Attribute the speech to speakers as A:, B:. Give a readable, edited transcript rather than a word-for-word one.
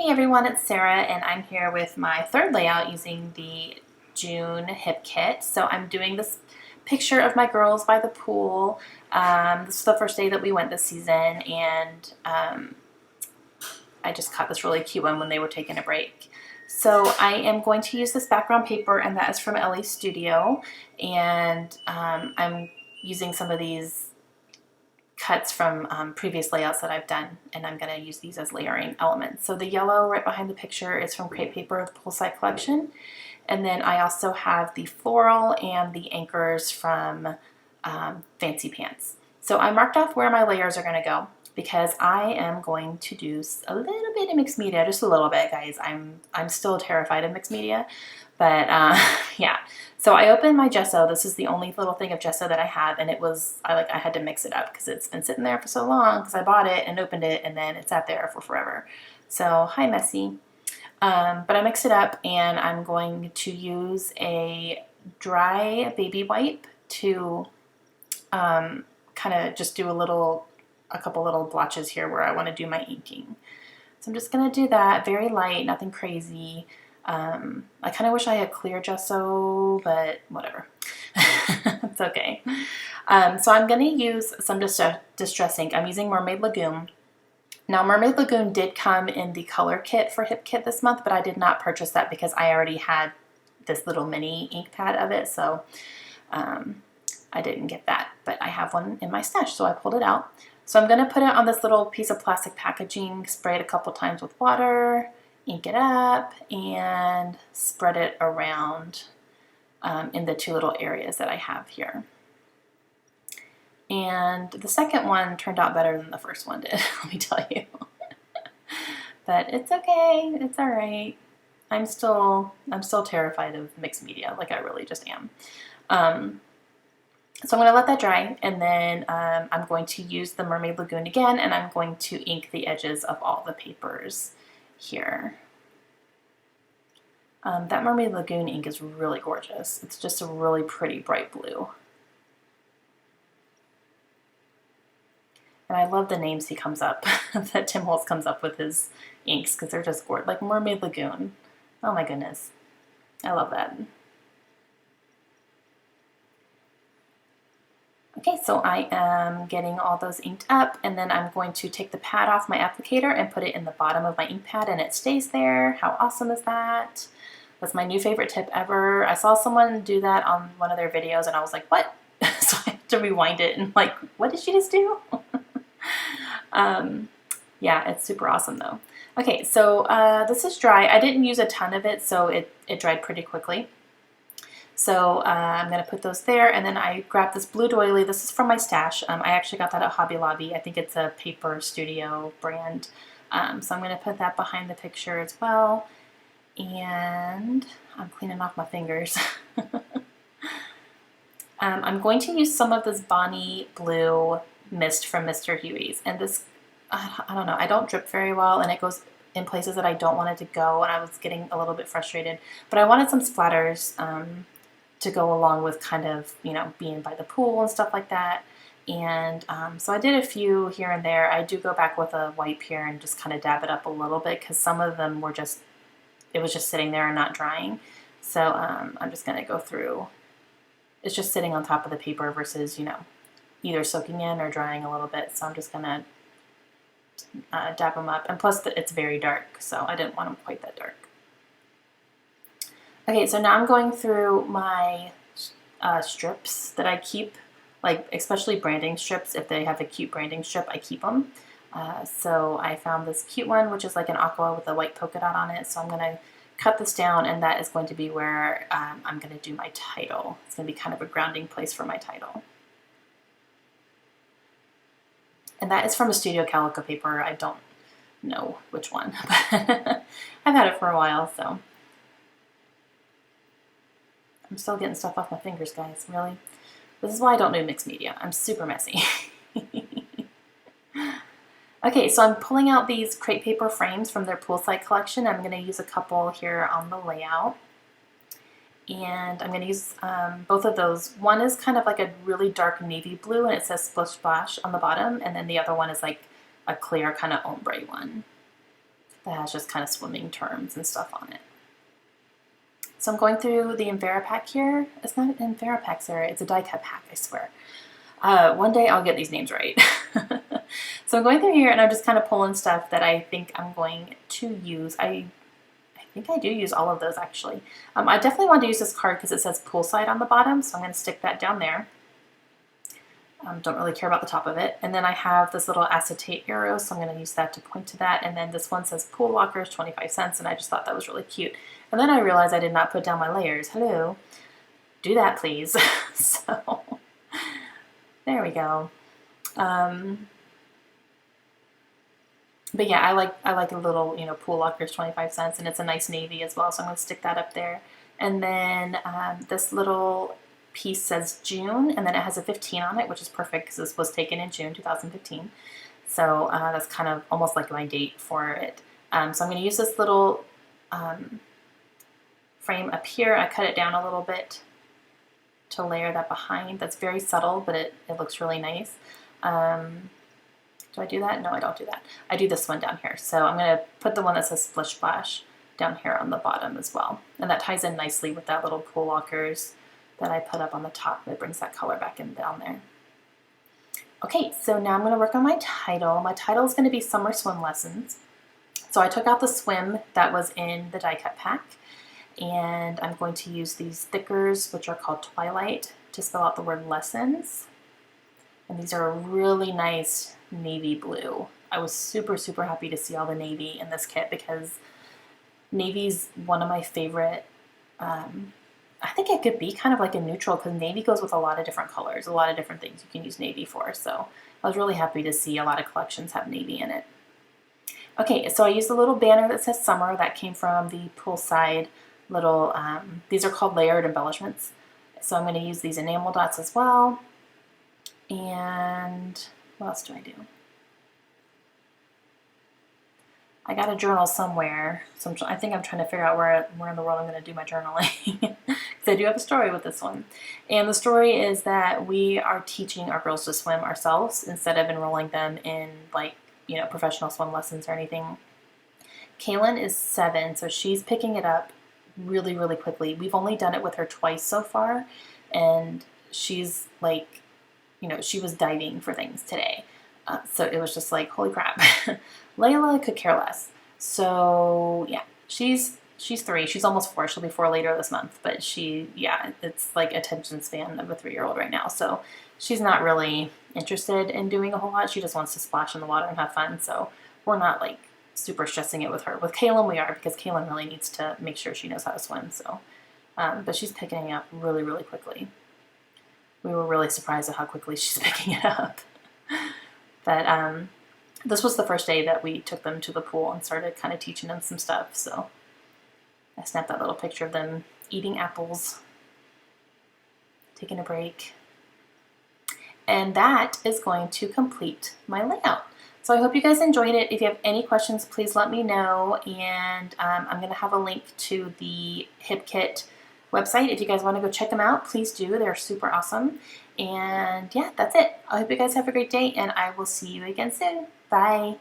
A: Hey everyone, it's Sarah and I'm here with my third layout using the June hip kit. So I'm doing this picture of my girls by the pool. This is the first day that we went this season, and I just caught this really cute one when they were taking a break. So I am going to use this background paper, and that is from LA Studio, and I'm using some of these cuts from previous layouts that I've done, and I'm going to use these as layering elements. So the yellow right behind the picture is from Crepe Paper of the Poolside Collection, and then I also have the floral and the anchors from Fancy Pants. So I marked off where my layers are going to go because I am going to do a little bit of mixed media, just a little bit, guys. I'm still terrified of mixed media, but yeah. So I opened my gesso. This is the only little thing of gesso that I have, and I had to mix it up because it's been sitting there for so long because I bought it and opened it, and then it sat there for forever. So hi, messy. But I mixed it up, and I'm going to use a dry baby wipe to kind of just do a couple little blotches here where I want to do my inking. So I'm just going to do that, very light, nothing crazy. I kind of wish I had clear gesso, but whatever. It's okay. So I'm going to use some Distress ink. I'm using Mermaid Lagoon. Now, Mermaid Lagoon did come in the color kit for Hip Kit this month, but I did not purchase that because I already had this little mini ink pad of it, so I didn't get that. But I have one in my stash, so I pulled it out. So I'm going to put it on this little piece of plastic packaging, spray it a couple times with water, ink it up, and spread it around in the two little areas that I have here. And the second one turned out better than the first one did, let me tell you. But it's okay, it's all right. I'm still terrified of mixed media, like I really just am. So I'm going to let that dry, and then I'm going to use the Mermaid Lagoon again, and I'm going to ink the edges of all the papers here. That Mermaid Lagoon ink is really gorgeous. It's just a really pretty bright blue. And I love the names he comes up, that Tim Holtz comes up with his inks, because they're just gorgeous. Like Mermaid Lagoon. Oh my goodness. I love that. Okay, so I am getting all those inked up, and then I'm going to take the pad off my applicator and put it in the bottom of my ink pad, and it stays there. How awesome is that? That's my new favorite tip ever. I saw someone do that on one of their videos, and I was like, what? So I had to rewind it and like, what did she just do? Yeah, it's super awesome though. Okay, so this is dry. I didn't use a ton of it, so it dried pretty quickly. So I'm going to put those there, and then I grabbed this blue doily. This is from my stash. I actually got that at Hobby Lobby. I think it's a Paper Studio brand. So I'm going to put that behind the picture as well. And I'm cleaning off my fingers. I'm going to use some of this Bonnie Blue mist from Mr. Huey's. And this, I don't know, I don't drip very well, and it goes in places that I don't want it to go, and I was getting a little bit frustrated. But I wanted some splatters to go along with kind of, you know, being by the pool and stuff like that. And so I did a few here and there. I do go back with a wipe here and just kind of dab it up a little bit because some of them were just, it was just sitting there and not drying. So I'm just going to go through. It's just sitting on top of the paper versus, you know, either soaking in or drying a little bit. So I'm just going to dab them up. And plus it's very dark, so I didn't want them quite that dark. Okay, so now I'm going through my strips that I keep, like especially branding strips. If they have a cute branding strip, I keep them. So I found this cute one, which is like an aqua with a white polka dot on it. So I'm going to cut this down, and that is going to be where I'm going to do my title. It's going to be kind of a grounding place for my title. And that is from a Studio Calico paper. I don't know which one, but I've had it for a while, so. I'm still getting stuff off my fingers, guys, really. This is why I don't do mixed media. I'm super messy. Okay, so I'm pulling out these crepe paper frames from their Poolside collection. I'm going to use a couple here on the layout. And I'm going to use both of those. One is kind of like a really dark navy blue, and it says Splish Splash on the bottom. And then the other one is like a clear kind of ombre one. that has just kind of swimming terms and stuff on it. So I'm going through the Envera pack here. It's not an Envera pack, Sarah. It's a die cut pack, I swear. One day I'll get these names right. So I'm going through here and I'm just kind of pulling stuff that I think I'm going to use. I think I do use all of those actually. I definitely want to use this card because it says poolside on the bottom, so I'm going to stick that down there. Don't really care about the top of it. And then I have this little acetate arrow, so I'm going to use that to point to that. And then this one says pool lockers, 25 cents, and I just thought that was really cute. And then I realized I did not put down my layers. Hello. Do that, please. So there we go. But yeah, I like a little, pool lockers, 25 cents, and it's a nice navy as well, so I'm going to stick that up there. And then this little piece says June, and then it has a 15 on it, which is perfect because this was taken in June 2015. So that's kind of almost like my date for it. So I'm going to use this little frame up here. I cut it down a little bit to layer that behind. That's very subtle, but it looks really nice. Do I do that? No, I don't do that. I do this one down here. So I'm going to put the one that says Splish Splash down here on the bottom as well. And that ties in nicely with that little pool lockers that I put up on the top. It brings that color back in down there. Okay, so now I'm going to work on my title. My title is going to be Summer Swim Lessons. So I took out the swim that was in the die cut pack, and I'm going to use these thickers, which are called Twilight, to spell out the word lessons. And these are a really nice navy blue. I was super, super happy to see all the navy in this kit because navy's one of my favorite. I think it could be kind of like a neutral because navy goes with a lot of different colors, a lot of different things you can use navy for. So I was really happy to see a lot of collections have navy in it. Okay, so I used a little banner that says summer that came from the poolside little, these are called layered embellishments. So I'm going to use these enamel dots as well. And what else do I do? I got a journal somewhere, so I think I'm trying to figure out where in the world I'm going to do my journaling. Because I do have a story with this one. And the story is that we are teaching our girls to swim ourselves instead of enrolling them in professional swim lessons or anything. Kaylin is 7, so she's picking it up really, really quickly. We've only done it with her twice so far, and she's like, she was diving for things today. So it was just like, holy crap. Layla could care less. So yeah, she's 3. She's almost 4. She'll be 4 later this month. But it's like attention span of a 3-year-old right now. So she's not really interested in doing a whole lot. She just wants to splash in the water and have fun. So we're not like super stressing it with her. With Kaylin we are, because Kaylin really needs to make sure she knows how to swim. So, but she's picking it up really, really quickly. We were really surprised at how quickly she's picking it up. But this was the first day that we took them to the pool and started kind of teaching them some stuff. So I snapped that little picture of them eating apples, taking a break. And that is going to complete my layout. So I hope you guys enjoyed it. If you have any questions, please let me know. And I'm going to have a link to the Hip Kit website. If you guys want to go check them out, please do. They're super awesome. And yeah, that's it. I hope you guys have a great day, and I will see you again soon. Bye.